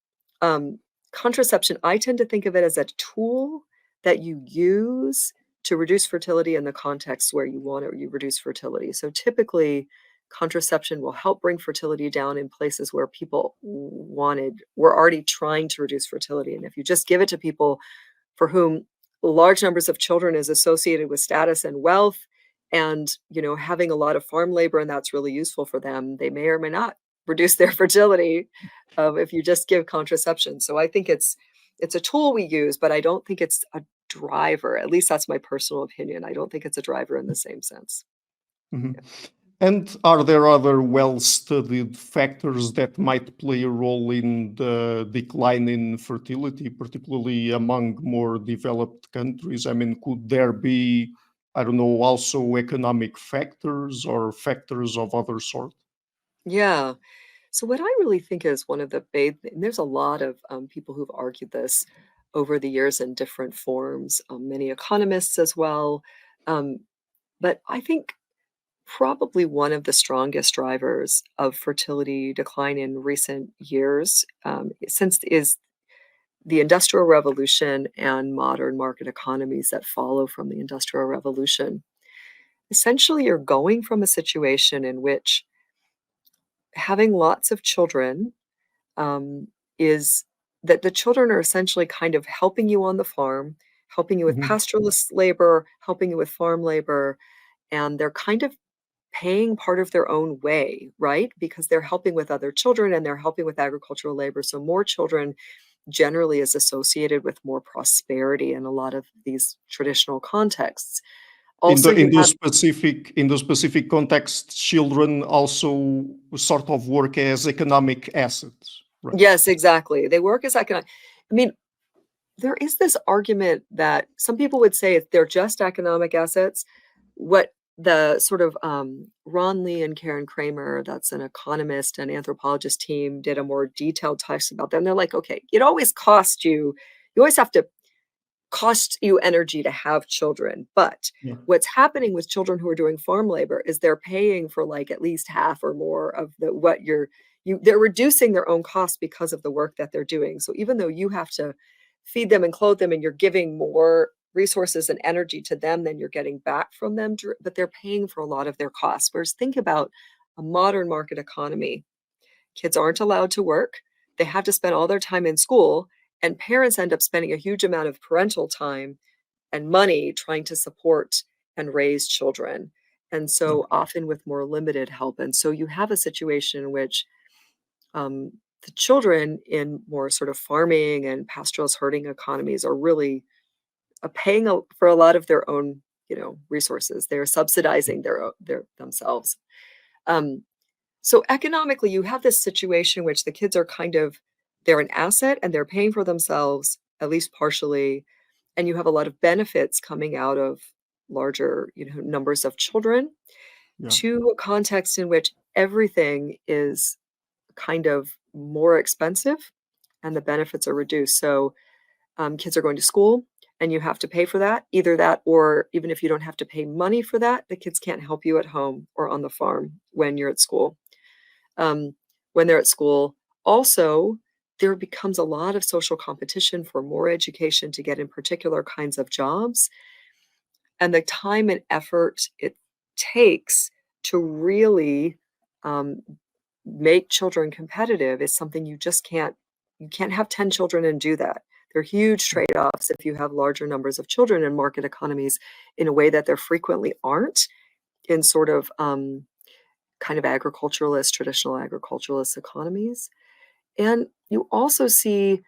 um, contraception, I tend to think of it as a tool that you use to reduce fertility in the context where you want to you reduce fertility. So typically, contraception will help bring fertility down in places where people were already trying to reduce fertility. And if you just give it to people for whom large numbers of children is associated with status and wealth, and having a lot of farm labor, and that's really useful for them, they may or may not reduce their fertility if you just give contraception. So I think it's a tool we use, but I don't think it's a driver. At least that's my personal opinion. I don't think it's a driver in the same sense. Mhm. And are there other well-studied factors that might play a role in the decline in fertility, particularly among more developed countries? I mean, could there be, I don't know, also economic factors or factors of other sort? Yeah. So what I really think is one of the big, and there's a lot of people who've argued this over the years in different forms, many economists as well. Um, but I think probably one of the strongest drivers of fertility decline in recent years, since is the Industrial Revolution and modern market economies that follow from the Industrial Revolution. Essentially, you're going from a situation in which having lots of children um, is that the children are essentially kind of helping you on the farm, helping you with Mhm. pastoralist labor, helping you with farm labor, and they're kind of paying part of their own way, right? Because they're helping with other children and they're helping with agricultural labor. So more children generally is associated with more prosperity in a lot of these traditional contexts. In Also, the you have in those specific contexts, children also sort of work as economic assets, right? yes, exactly. They work as economic. I mean, there is this argument that some people would say if they're just economic assets. What the sort of Ron Lee and Karen Kramer, that's an economist and anthropologist team, did a more detailed text about them. They're like, okay, it always costs you, you always have to cost you energy to have children. But Yeah. what's happening with children who are doing farm labor is they're paying for like at least half or more of what they're reducing their own costs because of the work that they're doing. So even though you have to feed them and clothe them and you're giving more resources and energy to them than you're getting back from them, but they're paying for a lot of their costs. Whereas think about a modern market economy. Kids aren't allowed to work. They have to spend all their time in school, and parents end up spending a huge amount of parental time and money trying to support and raise children. And so Okay. often with more limited help. And so you have a situation in which the children in more sort of farming and pastoralist herding economies are really paying for a lot of their own, resources. They're subsidizing their themselves. Um, so economically, you have this situation in which the kids are they're an asset and they're paying for themselves, at least partially, and you have a lot of benefits coming out of larger, numbers of children. Yeah. to a context in which everything is kind of more expensive and the benefits are reduced. So kids are going to school and you have to pay for that, either that or even if you don't have to pay money for that, the kids can't help you at home or on the farm when you're at school. Um, when they're at school, also, there becomes a lot of social competition for more education to get in particular kinds of jobs. And the time and effort it takes to really um, make children competitive is something you can't have 10 children and do that. There are huge trade-offs if you have larger numbers of children in market economies in a way that there frequently aren't in sort of kind of agriculturalist, traditional agriculturalist economies. And you also see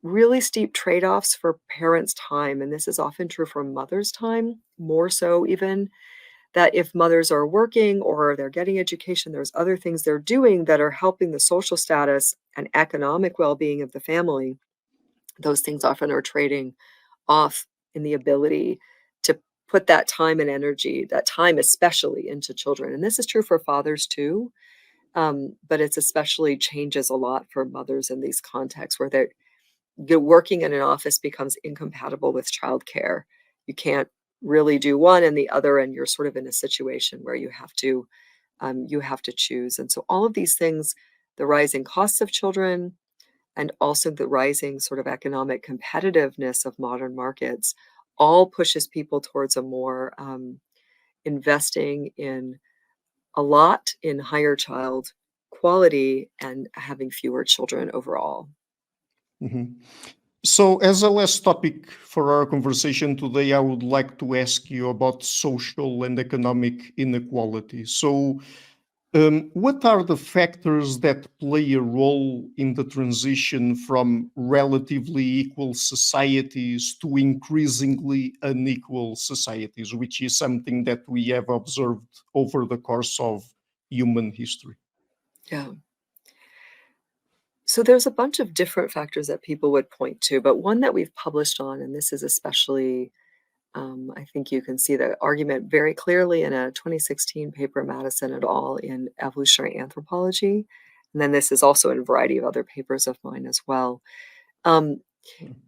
really steep trade-offs for parents' time, and this is often true for mothers' time, more so even, that if mothers are working or they're getting education, there's other things they're doing that are helping the social status and economic well-being of the family. Those things often are trading off in the ability to put that time and energy, that time especially, into children. And this is true for fathers too, but it's especially changes a lot for mothers in these contexts where working in an office becomes incompatible with childcare. You can't really do one and the other, and you're sort of in a situation where you have to choose. And so all of these things, the rising costs of children, and also the rising sort of economic competitiveness of modern markets, all pushes people towards a more investing in a lot in higher child quality and having fewer children overall. Mhm. So, as a last topic for our conversation today, I would like to ask you about social and economic inequality. So, what are the factors that play a role in the transition from relatively equal societies to increasingly unequal societies, which is something that we have observed over the course of human history? Yeah. So there's a bunch of different factors that people would point to, but one that we've published on, and this is especially, I think you can see the argument very clearly in a 2016 paper, Madison et al. In Evolutionary Anthropology. And then this is also in a variety of other papers of mine as well, um,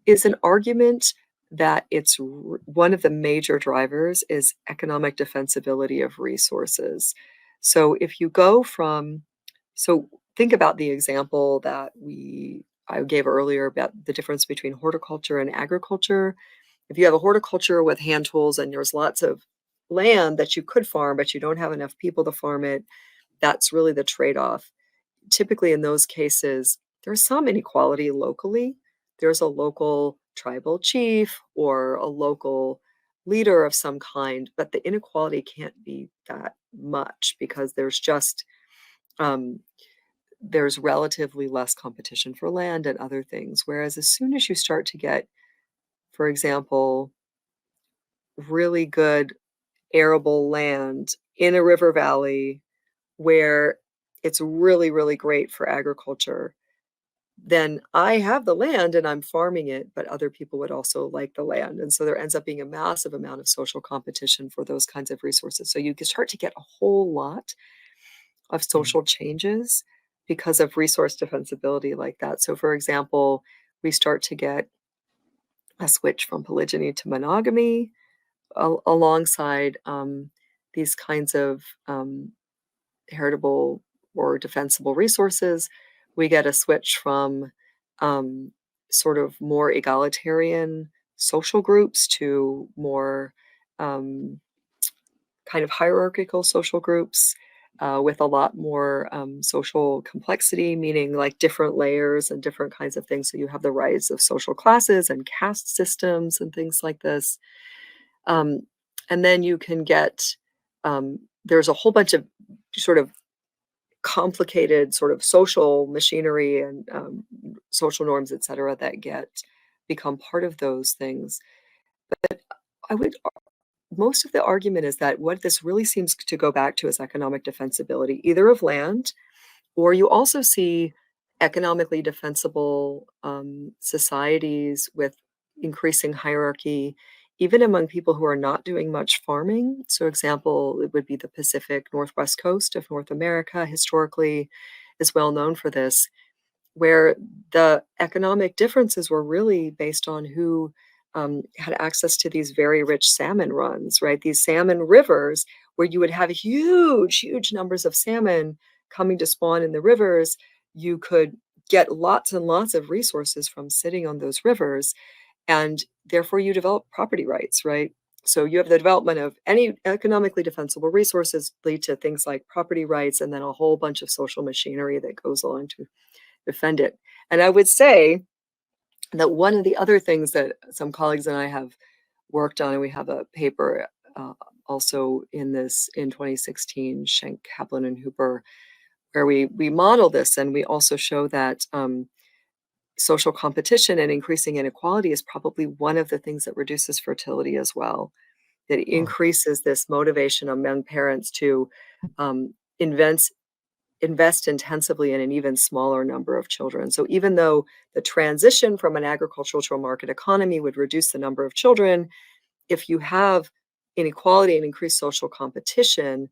is an argument that one of the major drivers is economic defensibility of resources. So if you go from so think about the example that I gave earlier about the difference between horticulture and agriculture. If you have a horticulture with hand tools and there's lots of land that you could farm, but you don't have enough people to farm it, that's really the trade-off. Typically in those cases, there's some inequality locally. There's a local tribal chief or a local leader of some kind, but the inequality can't be that much because um, there's relatively less competition for land and other things. Whereas as soon as you start to get, for example, really good arable land in a river valley where it's really, really great for agriculture, then I have the land and I'm farming it, but other people would also like the land. And so there ends up being a massive amount of social competition for those kinds of resources. So you can start to get a whole lot of Mm, social changes because of resource defensibility like that. So, for example, we start to get a switch from polygyny to monogamy alongside these kinds of heritable or defensible resources. We get a switch from um, sort of more egalitarian social groups to more um, kind of hierarchical social groups with a lot more social complexity, meaning like different layers and different kinds of things. So you have the rise of social classes and caste systems and things like this. Um, and then you can get, there's a whole bunch of sort of complicated sort of social machinery and social norms, et cetera, that become part of those things. I would Most of the argument is that what this really seems to go back to is economic defensibility, either of land, or you also see economically defensible societies with increasing hierarchy even among people who are not doing much farming. So, example, it would be the Pacific Northwest coast of North America, historically is well known for this, where the economic differences were really based on who had access to these very rich salmon runs, right? These salmon rivers, where you would have huge, huge numbers of salmon coming to spawn in the rivers. You could get lots and lots of resources from sitting on those rivers, and therefore you develop property rights, right? So you have the development of any economically defensible resources lead to things like property rights, and then a whole bunch of social machinery that goes along to defend it. And I would say that one of the other things that some colleagues and I have worked on, and we have a paper also in 2016, Shenk, Kaplan, and Hooper, where we model this, and we also show that social competition and increasing inequality is probably one of the things that reduces fertility as well. That Wow. increases this motivation among parents to invest intensively in an even smaller number of children. So even though the transition from an agricultural to a market economy would reduce the number of children, if you have inequality and increased social competition,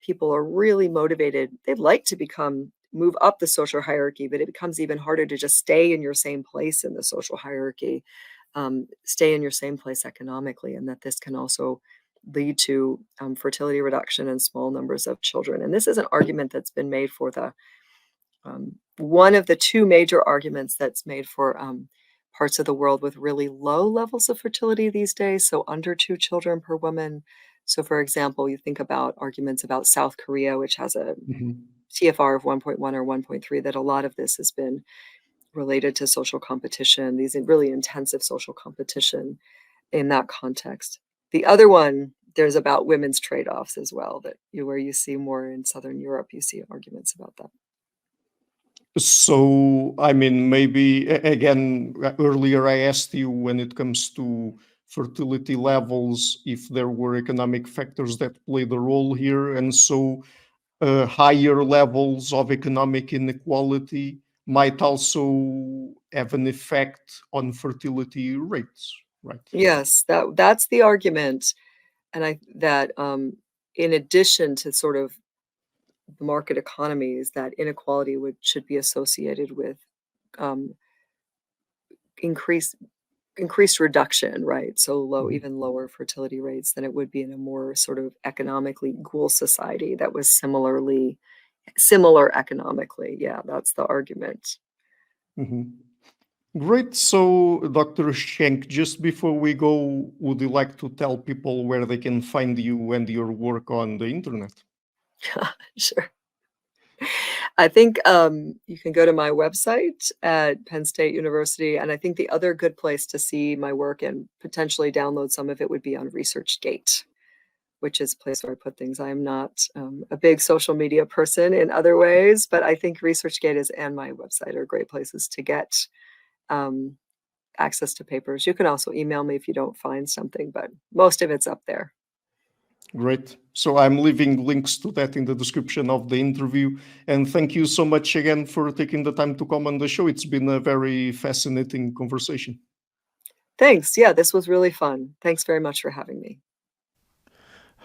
people are really motivated. They'd like to move up the social hierarchy, but it becomes even harder to just stay in your same place in the social hierarchy, stay in your same place economically, and that this can also lead to fertility reduction and small numbers of children. And this is an argument that's been made for one of the two major arguments that's made for parts of the world with really low levels of fertility these days, so under 2 children per woman. So, for example, you think about arguments about South Korea, which has a Mhm. TFR of 1.1 or 1.3, that a lot of this has been related to social competition, these really intensive social competition in that context. The other one, there's about women's trade-offs as well, where you see more in Southern Europe, you see arguments about that. So, I mean, maybe again, earlier I asked you when it comes to fertility levels, if there were economic factors that played a role here. And so, higher levels of economic inequality might also have an effect on fertility rates, right? Yes, that's the argument, and in addition to sort of the market economies, that inequality should be associated with um, increased increased reduction, right? So Mhm. even lower fertility rates than it would be in a more sort of economically equal society that was similar economically. Yeah, that's the argument. Mhm. Great. So, Dr. Schenk, just before we go, would you like to tell people where they can find you and your work on the internet? Sure. I think you can go to my website at Penn State University, and I think the other good place to see my work and potentially download some of it would be on ResearchGate, which is a place where I put things. I am not a big social media person in other ways, but I think ResearchGate and my website are great places to get um, access to papers. You can also email me if you don't find something, but most of it's up there. Great. So, I'm leaving links to that in the description of the interview. And thank you so much again for taking the time to come on the show. It's been a very fascinating conversation. Thanks. Yeah, this was really fun. Thanks very much for having me.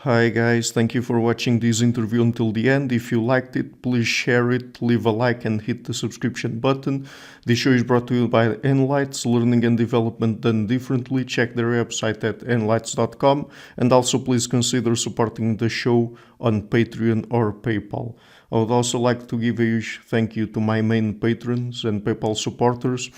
Hi guys, thank you for watching this interview until the end. If you liked it, please share it, leave a like and hit the subscription button. This show is brought to you by Enlights, Learning and Development Done Differently. Check their website at enlights.com, and also please consider supporting the show on Patreon or PayPal. I would also like to give a huge thank you to my main patrons and PayPal supporters: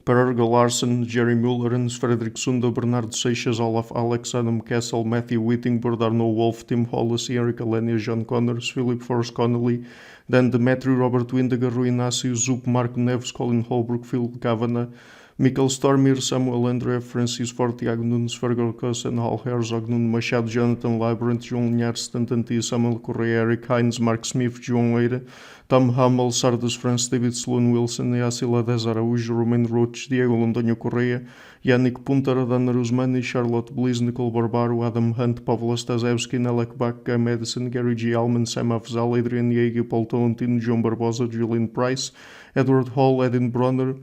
Per Ergo Larsen, Jerry Mullerens, Frederick Sunda, Bernardo Seixas, Olaf Alex, Adam Kessel, Matthew Whittingford, Arno Wolf, Tim Hollis, Eric Alenia, John Connors, Philip Forrest Connolly, Dan Demetri, Robert Windiger, Rui Inácio, Zup, Marco Neves, Colin Holbrook, Phil Kavanagh, Michael Stormir, Samuel André, Francis Ford, Tiago Nunes, Fergal Cossen, Hal Herzog, Nuno Machado, Jonathan Labyrinth, João Linhares, Stantantia, Samuel Correia, Eric Hines, Mark Smith, João Eira, Tom Hummel, Sardus France, David Sloan Wilson, Yacila Dez Araújo, Romain Roach, Diego Londonho Correia, Yannick Punter, Dana Rusmani, Charlotte Bliss, Nicole Barbaro, Adam Hunt, Pavla Stasevski, Nelek Bach, Guy Madison, Gary G. Alman, Sam Afzal, Adrian Yeager, Paul Tolentino, João Barbosa, Julian Price, Edward Hall, Edin Bronner,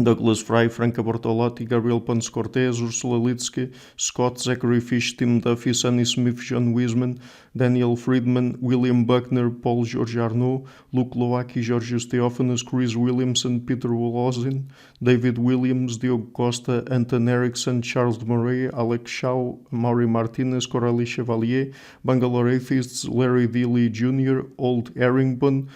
Douglas Fry, Franca Bortolotti, Gabriel Ponce Cortez, Ursula Litsky, Scott, Zachary Fish, Tim Duffy, Sonny Smith, John Wiseman, Daniel Friedman, William Buckner, Paul George Arnaud, Luke Loaki, Georgios Theophanes, Chris Williamson, Peter Wolozin, David Williams, Diogo Costa, Anton Erickson, Charles Murray, Alex Shaw, Maury Martinez, Coralie Chevalier, Bangalore Atheists, Larry Dealey Jr., Old Erringbone,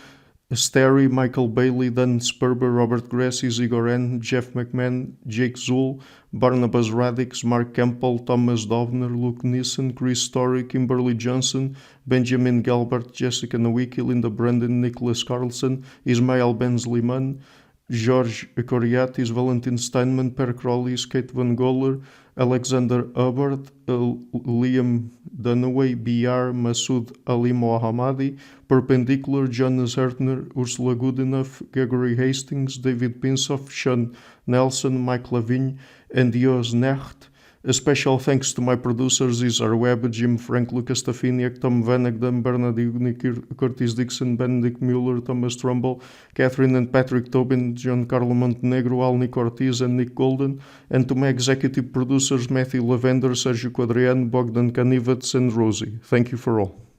Sterry, Michael Bailey, Dan Sperber, Robert Grassi, Zigoren, Jeff McMahon, Jake Zool, Barnabas Radix, Mark Campbell, Thomas Dovner, Luke Nissen, Chris Story, Kimberly Johnson, Benjamin Galbert, Jessica Nowicki, Linda Brandon, Nicholas Carlson, Ismael Benzliman, George Coriatis, Valentin Steinman, Per Crowley, Kate Van Goller, Alexander Hubbard, Liam Dunaway, BR, Masood Ali Mohammadi, Perpendicular, Jonas Hertner, Ursula Goodenough, Gregory Hastings, David Pinsoff, Sean Nelson, Mike Lavigne, and Jos Necht. A special thanks to my producers, Isar Webb, Jim Frank, Lucas Stafiniak, Tom Vanagdam, Bernard Ugnik, Curtis Dixon, Benedict Mueller, Thomas Trumbull, Catherine and Patrick Tobin, John Carlo Montenegro, Alnick Ortiz, and Nick Golden, and to my executive producers, Matthew Lavender, Sergio Quadriano, Bogdan Kanivets, and Rosie. Thank you for all.